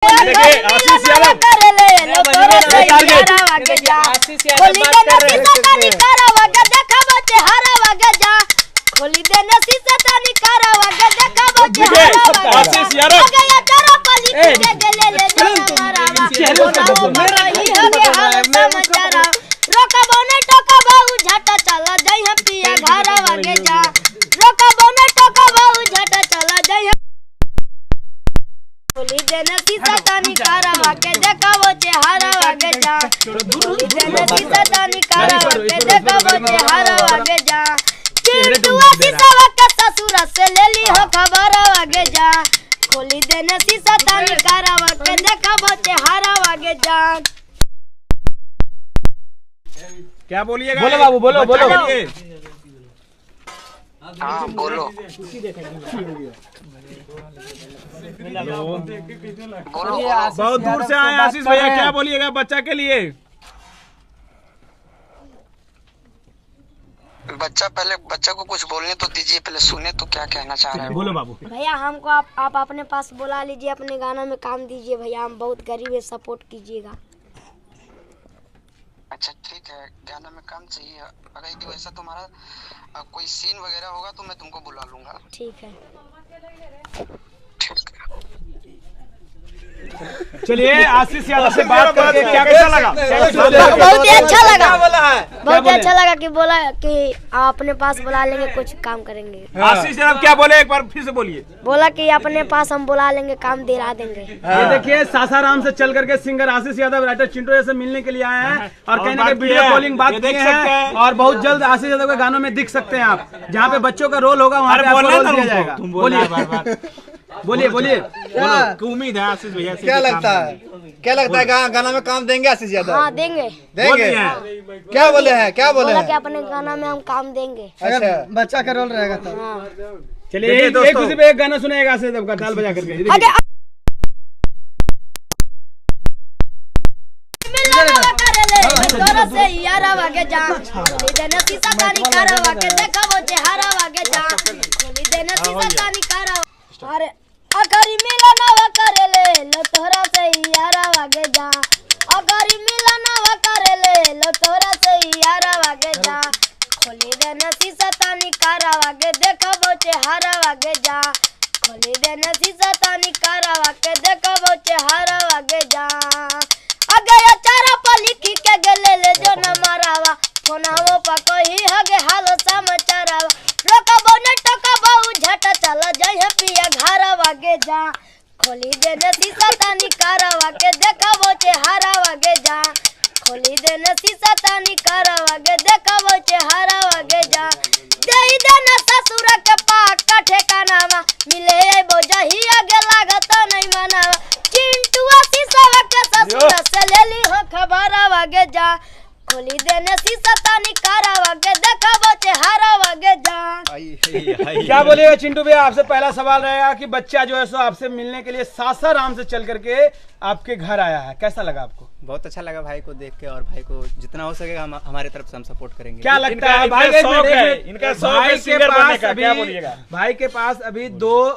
देखिए आशीष यादव ससुर से ले ली हो खबर आगे जा खोली देने शीशा तानी करावा के देखबो चेहरा आगे जा। क्या बोलिएगा? बोलो बाबू, बोलो बोलो। हाँ बोलो बोलो। बहुत दूर से आए आशीष भैया, क्या बोलिएगा बच्चा के लिए? बच्चा को कुछ बोलने तो दीजिए, पहले सुने तो क्या कहना चाह रहे हैं। बोलो बाबू। भैया हमको आप अपने पास बुला लीजिए, अपने गाना में काम दीजिए भैया, हम बहुत गरीब है, सपोर्ट कीजिएगा। अच्छा ठीक है, गाना में काम चाहिए। अगर यदि वैसा तुम्हारा कोई सीन वगैरह होगा तो मैं तुमको बुला लूंगा। ठीक है। चलिए आशीष यादव से बात करके क्या कैसा लगा? बहुत ही अच्छा लगा, बहुत ही अच्छा लगा कि बोला कि आप अपने पास बुला लेंगे, कुछ काम करेंगे। आशीष यादव क्या बोले, एक बार फिर से बोलिए। बोला कि अपने पास हम बुला लेंगे, काम दिला देंगे। ये देखिए सासाराम से चल करके सिंगर आशीष यादव राइटर चिंटू से मिलने के लिए आए हैं और कहीं ना कहीं वीडियो कॉलिंग बात किए हैं और बहुत जल्द आशीष यादव के गानों में दिख सकते हैं आप। जहाँ पे बच्चों का रोल होगा वहाँ पे आपको रोल दिया जाएगा। बोलिए बोलिए। उम्मीद है आशीष भैया से। क्या लगता है गाना में काम देंगे आशीष यादव? हाँ देंगे। क्या बोले हैं बोला कि अपने गाना में हम काम देंगे। अच्छा बच्चा का रोल रहेगा तब। हाँ। चलिए एक गाना सुनाएगा आशीष यादव का, ताल बजा करके। अरे अगरी मिलनवा करेले लो तोरा से यारा वागे जा, अगरी मिलनवा करेले लो तोरा से यारा वागे जा, खोली देने शीशा तानी कारा वागे देखबो चेहरा वागे जा, खोली देने शीशा तानी कारा वागे देखबो चेहरा वागे जा। अगे चारा पर लिखी के गेले ले जो न मारावा फोनावो पकही हगे हाल समाचारवा, रोकबो न टकबो झट चल जय पिया घर वागे जा, खोली देने शीशा तानी कारा के देखबो चेहरा वागे जा, खोली देने शीशा तानी कारा के देखबो चेहरा वागे जा। देई देना ससुर के पाक का ठेकानावा मिले बोझही आगे लागत नहीं मनावा, चिंटुआ शीशा के ससुर से ले ली हो खबर वागे जा, खोली देने शीशा तानी कारा वागे देखबो चेहरा वागे जा। क्या बोलिएगा चिंटू भैया? आपसे पहला सवाल रहेगा कि बच्चा जो है सो आपसे मिलने के लिए सासाराम से चल करके आपके घर आया है, कैसा लगा आपको? बहुत अच्छा लगा भाई को देख के, और भाई को जितना हो सकेगा हम हमारे तरफ से हम सपोर्ट करेंगे। क्या लगता है भाई भाई के पास अभी 2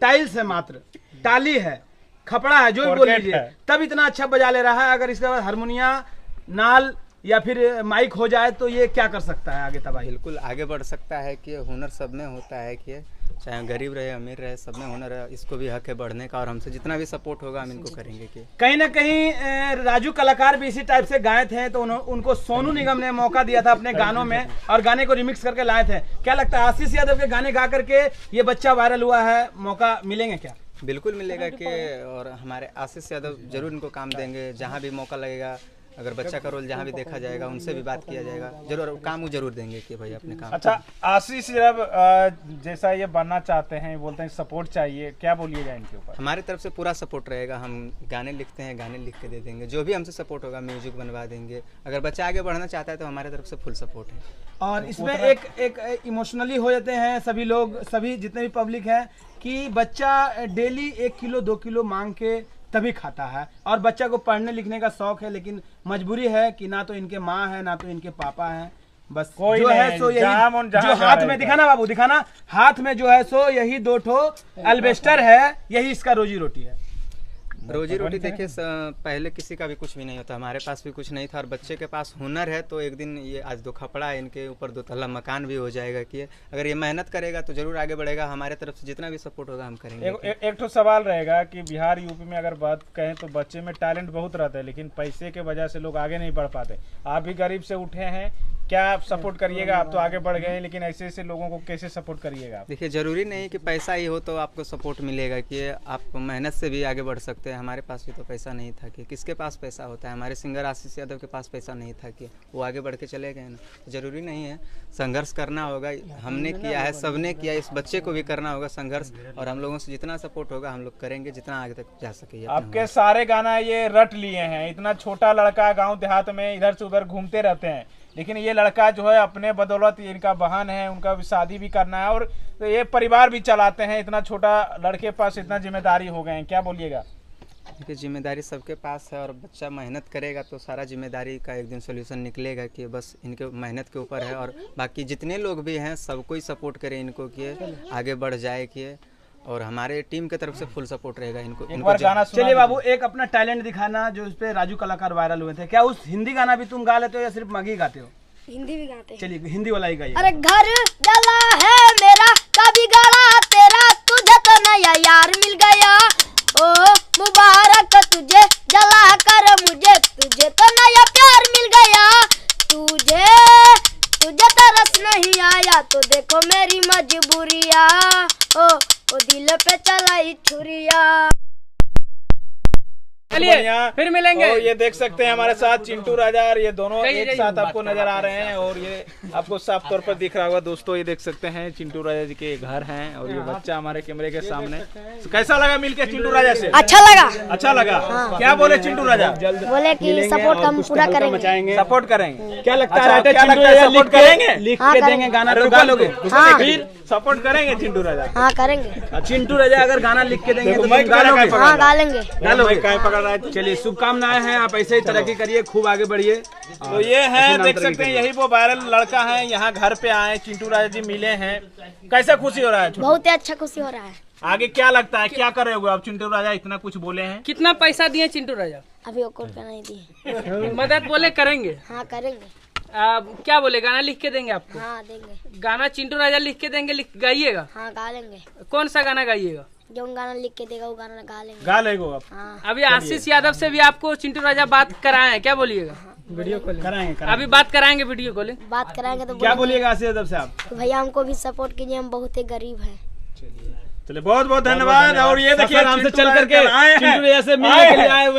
टाइल्स है, मात्र टाली है, खपड़ा है, जो भी बोल लीजिए, तब इतना अच्छा बजा ले रहा है। अगर इसके बाद हारमोनिया, नाल या फिर माइक हो जाए तो ये क्या कर सकता है आगे तबाही? बिल्कुल आगे बढ़ सकता है कि हुनर सब में होता है कि चाहे गरीब रहे अमीर रहे, सब में हुनर है, इसको भी हक है बढ़ने का, और हमसे जितना भी सपोर्ट होगा हम इनको करेंगे। कि कहीं ना कहीं राजू कलाकार भी इसी टाइप से गाए थे, तो उनको सोनू निगम ने मौका दिया था अपने गानों में और गाने को रिमिक्स करके लाए थे। क्या लगता है आशीष यादव के गाने गा करके ये बच्चा वायरल हुआ है, मौका मिलेंगे क्या? बिल्कुल मिलेगा कि, और हमारे आशीष यादव जरूर इनको काम देंगे, जहाँ भी मौका लगेगा, अगर बच्चा का रोल जहाँ भी देखा जाएगा उनसे भी बात किया जाएगा, जरूर काम जरूर देंगे कि भाई अपने काम। अच्छा आशीष जब जैसा ये बनना चाहते हैं, बोलते हैं सपोर्ट चाहिए, क्या बोलिएगा इनके ऊपर? हमारी तरफ से पूरा सपोर्ट रहेगा, हम गाने लिखते हैं, गाने लिख के दे देंगे, जो भी हमसे सपोर्ट होगा म्यूजिक बनवा देंगे। अगर बच्चा आगे बढ़ना चाहता है तो हमारे तरफ से फुल सपोर्ट है। और इसमें एक इमोशनली हो जाते हैं सभी लोग, सभी जितने भी पब्लिक है, कि बच्चा डेली 1 किलो 2 किलो मांग के तभी खाता है, और बच्चा को पढ़ने लिखने का शौक है, लेकिन मजबूरी है कि ना तो इनके माँ है ना तो इनके पापा हैं, बस कोई जो है सो यही जो हाथ में दिखाना बाबू, दिखाना हाथ में जो है सो यही 2 ठो एल्वेस्टर है, यही इसका रोजी रोटी है। रोजी रोटी देखिए पहले किसी का भी कुछ भी नहीं होता, हमारे पास भी कुछ नहीं था और बच्चे के पास हुनर है तो एक दिन ये आज 2 खपड़ा है, इनके ऊपर 2 तल्ला मकान भी हो जाएगा कि अगर ये मेहनत करेगा तो जरूर आगे बढ़ेगा। हमारे तरफ से जितना भी सपोर्ट होगा हम करेंगे। एक तो सवाल रहेगा कि बिहार यूपी में अगर बात कहें तो बच्चे में टैलेंट बहुत रहता है, लेकिन पैसे के वजह से लोग आगे नहीं बढ़ पाते। आप भी गरीब से उठे हैं, क्या आप सपोर्ट करिएगा? आप तो आगे बढ़ गए हैं, लेकिन ऐसे ऐसे लोगों को कैसे सपोर्ट करिएगा? देखिए जरूरी नहीं कि पैसा ही हो तो आपको सपोर्ट मिलेगा, कि आप मेहनत से भी आगे बढ़ सकते हैं। हमारे पास भी तो पैसा नहीं था, कि किसके पास पैसा होता है? हमारे सिंगर आशीष यादव के पास पैसा नहीं था कि वो आगे बढ़ के चले गए ना। तो जरूरी नहीं है, संघर्ष करना होगा। हमने किया है, सबने किया, इस बच्चे को भी करना होगा संघर्ष, और हम लोगों से जितना सपोर्ट होगा हम लोग करेंगे, जितना आगे तक जा सके। आपके सारे गाना ये रट लिए हैं। इतना छोटा लड़का गाँव देहात में इधर से उधर घूमते रहते हैं, लेकिन ये लड़का जो है अपने बदौलत, इनका बहन है, उनका भी शादी भी करना है और तो ये परिवार भी चलाते हैं। इतना छोटा लड़के के पास इतना जिम्मेदारी हो गए हैं, क्या बोलिएगा? देखिए जिम्मेदारी सबके पास है और बच्चा मेहनत करेगा तो सारा जिम्मेदारी का एक दिन सोल्यूशन निकलेगा, कि बस इनके मेहनत के ऊपर है। और बाकी जितने लोग भी हैं सबको ही सपोर्ट करें इनको, कि आगे बढ़ जाए, कि और हमारे टीम की तरफ से फुल सपोर्ट रहेगा इनको। एक बार गाना सुना। चलिए बाबू, एक अपना टैलेंट दिखाना जो इस पे राजू कलाकार वायरल हुए थे। क्या उस हिंदी गाना भी तुम गा लेते हो या सिर्फ मगी गाते हो? हिंदी भी गाते हैं। चलिए हिंदी वाला ही गाइए। अरे घर जला है मेरा, कभी गला तेरा, तुझे तो नया यार मिल गया। ओ मुबारक तुझे जला कर मुझे, तुझे तो नया प्यार मिल गया। तुझे तरस नहीं आया तो देखो मेरी मजबूरिया। ओ दिल पे चलाई छुरिया। चलिए फिर मिलेंगे। और ये देख सकते हैं हमारे साथ चिंटू राजा, और ये दोनों एक साथ आपको नजर आ रहे हैं और ये आपको साफ तौर पर दिख रहा होगा। दोस्तों ये देख सकते हैं चिंटू राजा जी के घर हैं और ये बच्चा हमारे कैमरे के सामने। तो कैसा लगा मिलके चिंटू राजा से? अच्छा लगा। अच्छा लगा। क्या बोले चिंटू राजा? बोले कि सपोर्ट हम पूरा करेंगे। सपोर्ट करेंगे। क्या लगता अच्छा, है क्या लगता है सपोर्ट करेंगे? लिख के देंगे गाना तो गा लोगे? हाँ। फिर सपोर्ट करेंगे चिंटू राजा? हाँ करेंगे। चिंटू राजा अगर गाना लिख के देंगे तो मैं तुम गा लोगे? हाँ गा लेंगे। पकड़ रहा है। चलिए शुभकामनाएं हैं, आप ऐसे ही तरक्की करिए, खूब आगे बढ़िए। तो ये है, देख सकते हैं यही वो वायरल लड़का है। यहाँ घर पे आए, चिंटू राजा जी मिले हैं। कैसा खुशी हो रहा है? बहुत ही अच्छा खुशी हो रहा है। आगे क्या लगता है, क्या कर रहे हो आप? चिंटू राजा इतना कुछ बोले हैं। कितना पैसा दिए चिंटू राजा? अभी वो का नहीं दिए। मदद बोले करेंगे। हाँ करेंगे। क्या बोले, गाना लिख के देंगे आपको? हाँ देंगे। गाना चिंटू राजा लिख के देंगे, गाइएगा? हाँ गा लेंगे। कौन सा गाना गाइएगा? जो गाना लिख के देगा वो गाना गा लेंगे। गा लेगो आप? हाँ। अभी आशीष यादव से भी आपको चिंटू राजा बात कराए, क्या बोलिएगा? वीडियो कॉल कराएंगे। अभी बात कराएंगे वीडियो कॉलिंग। बात कराएंगे तो क्या बोलिएगा आशीष यादव से आप? तो भैया हमको भी सपोर्ट कीजिए, हम बहुत ही गरीब हैं। चलिए बहुत बहुत धन्यवाद। और ये देखिए आराम से चिंटू चल करके राजा आए हैं। चिंटू राजा से मिलने के लिए आए हुए